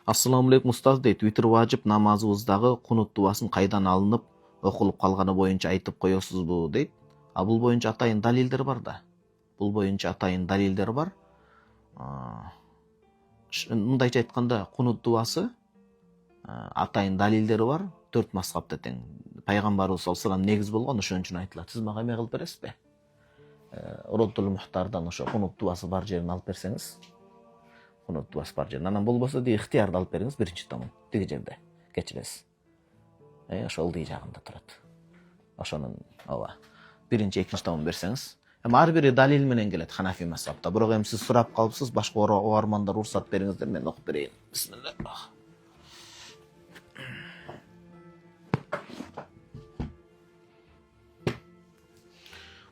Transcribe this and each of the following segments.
Assalamu алейкум ұстаз дейді. Витр важип намазыбыздағы кунут дуасын қайдан алынып, оқылып қалғаны бойынша айтып қоясыз бу дейді. А бұл бойынша атайын далилдер бар да. Бұл бойынша атайын далилдер бар. Мындайча айтқанда кунут дуасы атайын далилдері бар. 4 мазхабта тең. Пайғамбарыбыз саллаллаху алейхи негіз болған, ошон үчүн айтылат. Сиз мага эме кылып бересиз бе? Роддул Мухтардан ошо кунут дуасы бар жерин алып берсеңиз. Кунут дуасы бар жерин. Анан болбосо ди ыктыярды алып бериңиз, биринчи томун. Тиги жерде кечиресиз. Ошол ди жагында турат. Ошонун ооба. Биринчи, экинчи томун берсеңиз. Ар бири далил менен келет Ханафи мазхабта. Бирок эми сиз сурап калыпсыз, башка угармандар уруксат бериңиздер, мен окуп берейин. Бисмилла.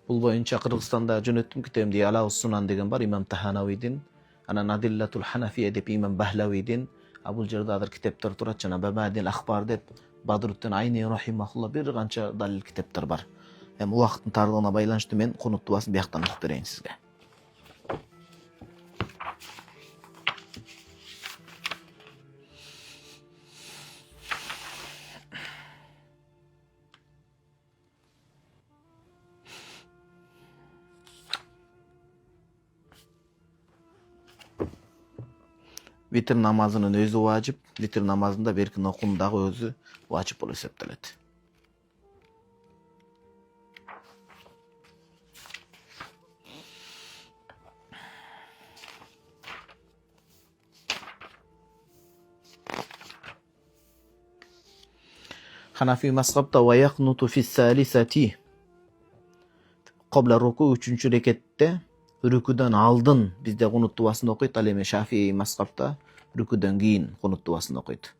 Бул боюнча Кыргызстанда жөнөттүм китебимде Алау Сунан деген бар, имам Таханавийдин, анан Адиллатул Ханафия деп имам Бахлавийдин, бул жерде азыр китептер турат, жана Бабадил Ахбар деп Бадруттин Айни рахимахулла бир канча далил китептер бар. Эми убакыттын тардыгына байланыштуу мен кунут дуасын бияктан окуп берейин сизге. Витр намазынын өзү важип, витр намазында беркин окуунун дагы өзү важип болуп эсептелет. Ханафи мазхабта ваяқнуту фиссалисати кобла руку 3-чү рекетте рүкүдөн алдын бизде кунут дуасын окуйт, ал эми Шафии мазхабта рүкүдөн кийин кунут дуасын окуйт.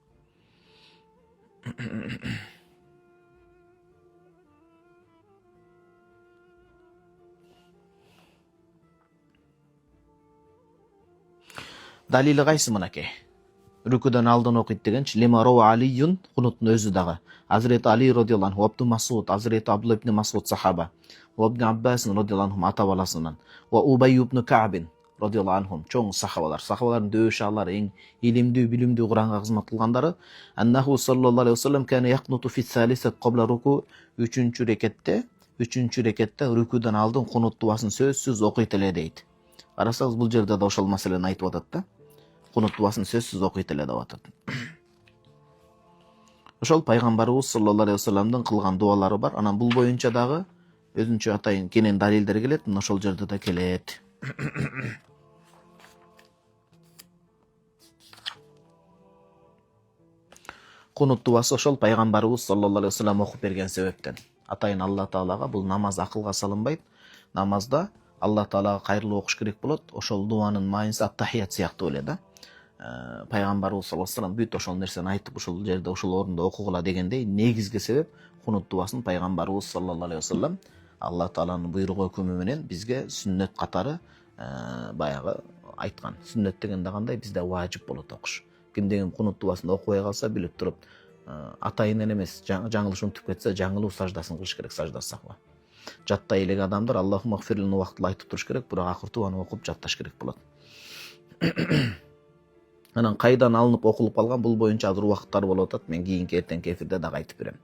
Далили кайсы мынакей? Рүкүдөн алдын окуйт дегенчи Лимару Алиюн кунуттун өзү дагы. Азирети Али радиаллаху анху, Абду Масуд, Азирети Абдулла ибн Масуд сахаба, Абдул Аббас радиаллаху анху ата баласынан, ва Убай ибн Каабин радиаллаху анху чоң сахабалар. Сахабалардын дөшалары, эң илимдүү, билимдүү Куранга кызмат кылгандары. Аннаху саллаллаху алейхи вассалам кана яқнуту фи салисат кобла руку 3-чү рекетте рүкүдөн алдын кунут дуасын сөзсүз окуйт эле дейт. Карасаңыз бул жерде да ошол маселени айтып атат да. Кунут дуасын сөзсүз окуйт эле деп атат. Ошол пайгамбарыбыз саллаллаху алейхи вассаламдын кылган дуалары бар. Анан бул боюнча дагы өзүнчө атайын кенен далилдер келет, ошол жерде да келет. Кунут дуасы ошол пайгамбарыбыз саллаллаху алейхи вассалам окуп берген себептен. Атайын Алла Таалага бул намаз акылга салынбайт. Намазда Алла Таалага кайрылып окуш керек болот. Ошол дуанын мааниси ат-тахият сыяктуу эле да. Пайгамбарыбыз саллаллаху алейхи вассалам бүт ошол нерсени айтып, ошол жерде ошол орунда окугула дегендей негизги себеп кунут дуасын пайгамбарыбыз саллаллаху алейхи вассалам Алла Тааланын буйругу өкүмү менен бизге сүннөт катары баягы айткан. Сүннөт дегенде кандай? Бизде важип болот окуш. Кимде кунут дуасын окубай калса билип туруп, атайынан эмес, жаңылыш унутуп кетсе, жаңылуу саждасын кылыш керек, сажда сахва. Жаттай элек адамдар Аллахумма гфирлин убактылы айтып туруш керек, бирок акыртуу аны окуп жатташ керек болот. Анан кайдан алынып окулуп калган, бул боюнча азыр убакыттар болуп атат. Мен кийинки эртеңки эфирде дагы айтып берем.